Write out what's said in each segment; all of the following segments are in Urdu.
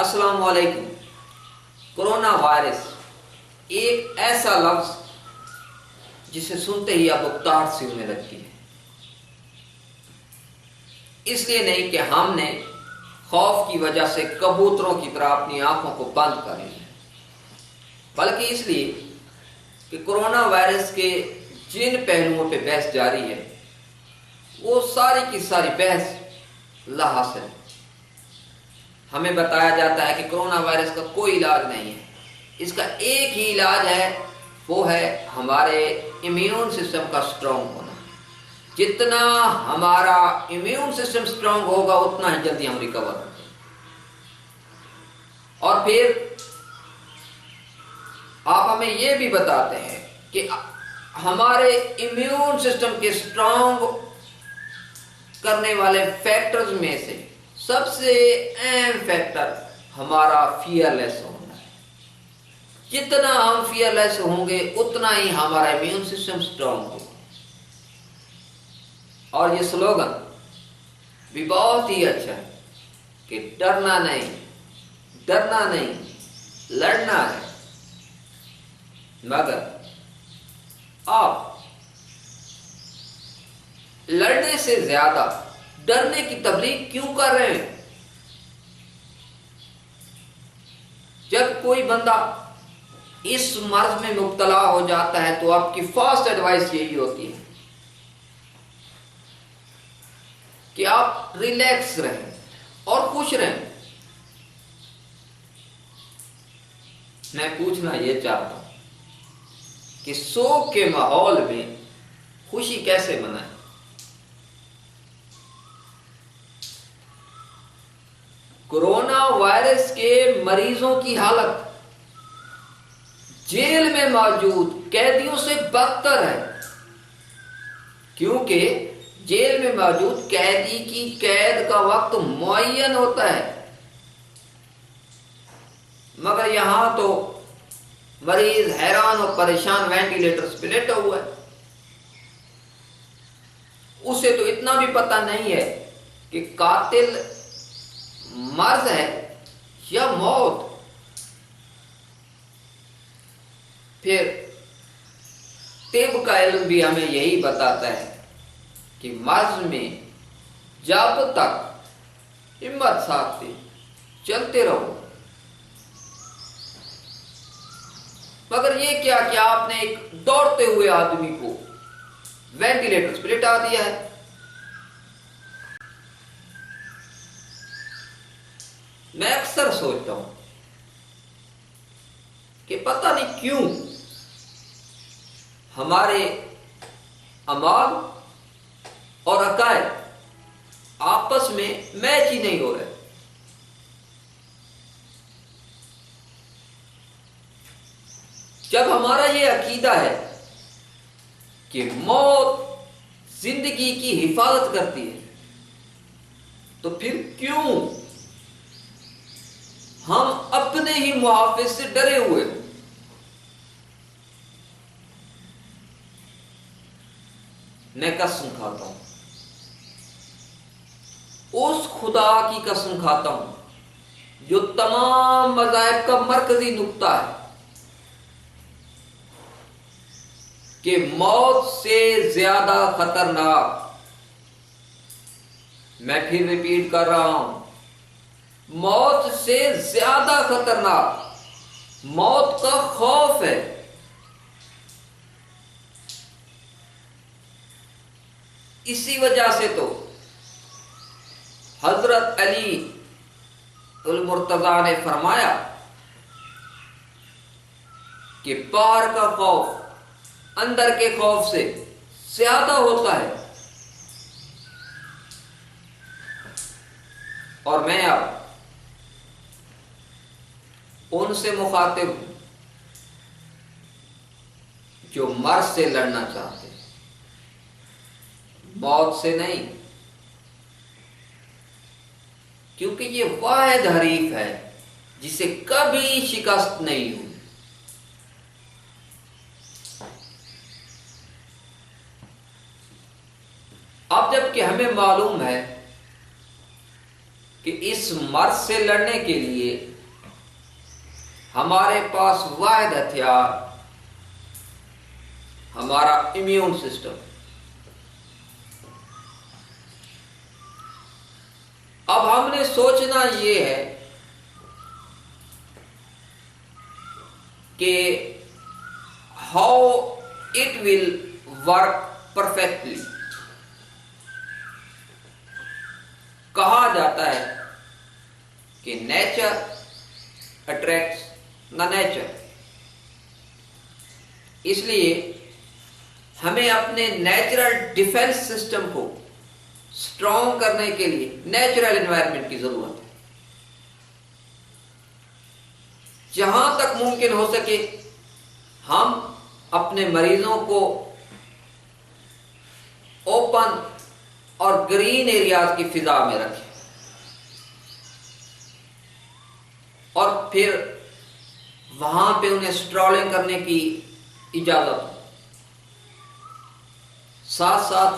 السلام علیکم۔ کورونا وائرس ایک ایسا لفظ جسے سنتے ہی اب اکتاہٹ سی ہونے لگتی ہے، اس لیے نہیں کہ ہم نے خوف کی وجہ سے کبوتروں کی طرح اپنی آنکھوں کو بند کر لیا، بلکہ اس لیے کہ کورونا وائرس کے جن پہلوؤں پہ بحث جاری ہے وہ ساری کی ساری بحث لا حاصل ہے۔ ہمیں بتایا جاتا ہے کہ کورونا وائرس کا کوئی علاج نہیں ہے، اس کا ایک ہی علاج ہے، وہ ہے ہمارے امیون سسٹم کا سٹرونگ ہونا۔ جتنا ہمارا امیون سسٹم سٹرونگ ہوگا اتنا ہی جلدی ہم ریکور ہوں گے۔ اور پھر آپ ہمیں یہ بھی بتاتے ہیں کہ ہمارے امیون سسٹم کے سٹرونگ کرنے والے فیکٹرز میں سے سب سے اہم فیکٹر ہمارا فیئر لیس ہونا ہے۔ جتنا ہم فیئر لیس ہوں گے اتنا ہی ہمارا امیون سسٹم سٹرونگ ہوگا۔ اور یہ سلوگن بھی بہت ہی اچھا ہے کہ ڈرنا نہیں، لڑنا ہے۔ مگر آپ لڑنے سے زیادہ ڈرنے کی تبلیغ کیوں کر رہے ہیں؟ جب کوئی بندہ اس مرض میں مبتلا ہو جاتا ہے تو آپ کی فرسٹ ایڈوائس یہی ہوتی ہے کہ آپ ریلیکس رہیں اور خوش رہیں۔ میں پوچھنا یہ چاہتا ہوں کہ سوگ کے ماحول میں خوشی کیسے منائیں؟ کورونا وائرس کے مریضوں کی حالت جیل میں موجود قیدیوں سے بدتر ہے، کیونکہ جیل میں موجود قیدی کی قید کا وقت معین ہوتا ہے، مگر یہاں تو مریض حیران اور پریشان وینٹیلیٹرز پہ لیٹا ہوا ہے۔ اسے تو اتنا بھی پتہ نہیں ہے کہ قاتل مرض ہے یا موت۔ پھر طب کا علم بھی ہمیں یہی بتاتا ہے کہ مرض میں جب تک ہمت ساتھ چلتے رہو۔ مگر یہ کیا کہ آپ نے ایک دوڑتے ہوئے آدمی کو وینٹیلیٹر پہ لٹا دیا ہے۔ میں اکثر سوچتا ہوں کہ پتہ نہیں کیوں ہمارے اعمال اور عقائد آپس میں میچ ہی نہیں ہو رہے۔ جب ہمارا یہ عقیدہ ہے کہ موت زندگی کی حفاظت کرتی ہے تو پھر کیوں ہم اپنے ہی محافظ سے ڈرے ہوئے؟ میں قسم کھاتا ہوں، اس خدا کی قسم کھاتا ہوں جو تمام مذاہب کا مرکزی نقطہ ہے، کہ موت سے زیادہ خطرناک، میں پھر ریپیٹ کر رہا ہوں، موت سے زیادہ خطرناک موت کا خوف ہے۔ اسی وجہ سے تو حضرت علی المرتضیٰ نے فرمایا کہ باہر کا خوف اندر کے خوف سے زیادہ ہوتا ہے۔ اور میں اب ان سے مخاطب ہوں جو مرض سے لڑنا چاہتے ہیں، موت سے نہیں، کیونکہ یہ واحد حریف ہے جسے کبھی شکست نہیں ہوئی۔ اب جب کہ ہمیں معلوم ہے کہ اس مرض سے لڑنے کے لیے ہمارے پاس واحد ہتھیار ہمارا امیون سسٹم. اب ہم نے سوچنا یہ ہے کہ how it will work perfectly. کہا جاتا ہے کہ نیچر اٹریکٹس دا نیچر. اس لیے ہمیں اپنے نیچرل ڈیفنس سسٹم کو اسٹرانگ کرنے کے لیے نیچرل انوائرمنٹ کی ضرورت ہے. جہاں تک ممکن ہو سکے ہم اپنے مریضوں کو اوپن اور گرین ایریاز کی فضا میں رکھیں اور پھر وہاں پہ انہیں اسٹرالنگ کرنے کی اجازت ہو. ساتھ ساتھ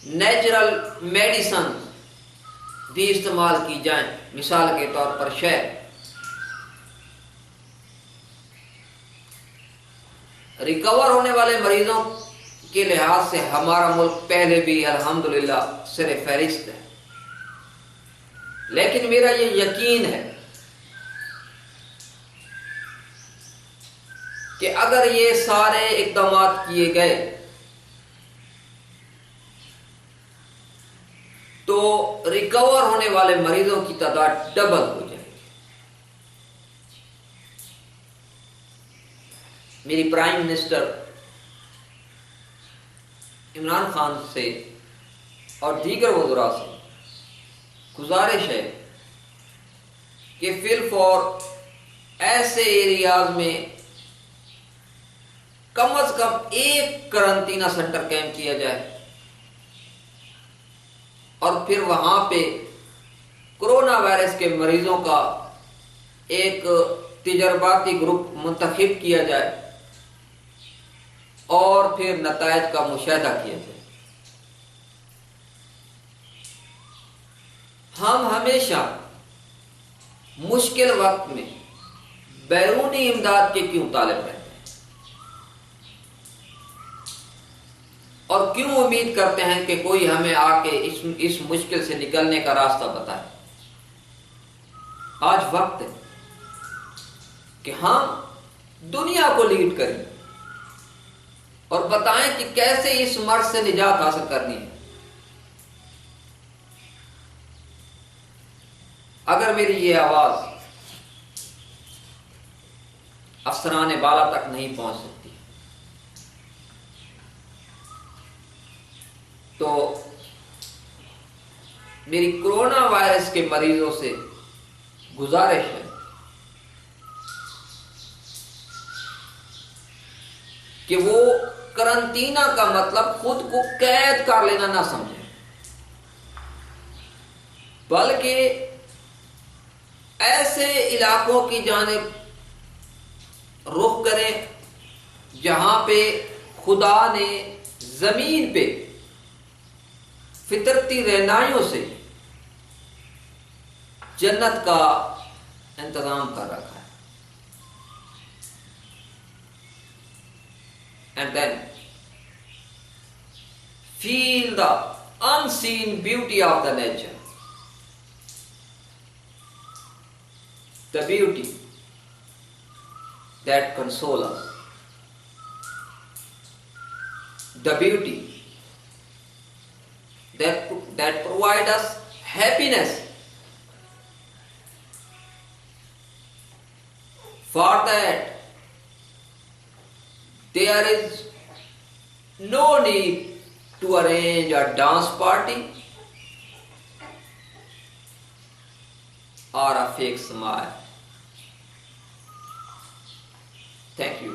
نیچرل میڈیسن بھی استعمال کی جائیں. مثال کے طور پر شہد. ریکور ہونے والے مریضوں کے لحاظ سے ہمارا ملک پہلے بھی الحمدللہ سر فہرست ہے، لیکن میرا یہ یقین ہے کہ اگر یہ سارے اقدامات کیے گئے تو ریکور ہونے والے مریضوں کی تعداد ڈبل ہو جائے گی. میری پرائم منسٹر عمران خان سے اور دیگر وزراء سے گزارش ہے کہ فی الفور ایسے ایریاز میں کم از کم ایک قرنطینہ سینٹر قائم کیا جائے اور پھر وہاں پہ کرونا وائرس کے مریضوں کا ایک تجرباتی گروپ منتخب کیا جائے اور پھر نتائج کا مشاہدہ کیا جائے. ہم ہمیشہ مشکل وقت میں بیرونی امداد کے کیوں طالب رہتے ہیں اور کیوں امید کرتے ہیں کہ کوئی ہمیں آ کے اس مشکل سے نکلنے کا راستہ بتائے. آج وقت ہے کہ ہم دنیا کو لیڈ کریں اور بتائیں کہ کیسے اس مرض سے نجات حاصل کرنی ہے. اگر میری یہ آواز افسران بالا تک نہیں پہنچ سکتی تو میری کرونا وائرس کے مریضوں سے گزارش ہے کہ وہ قرنطینہ کا مطلب خود کو قید کر لینا نہ سمجھیں، بلکہ ایسے علاقوں کی جانب رخ کریں جہاں پہ خدا نے زمین پہ فطرتی رہنائیوں سے جنت کا انتظام کر رکھا ہے. And then feel the unseen beauty of the nature. The beauty that consoles us. The beauty that provides us happiness. For that, there is no need to arrange a dance party or a fake smile. Thank you.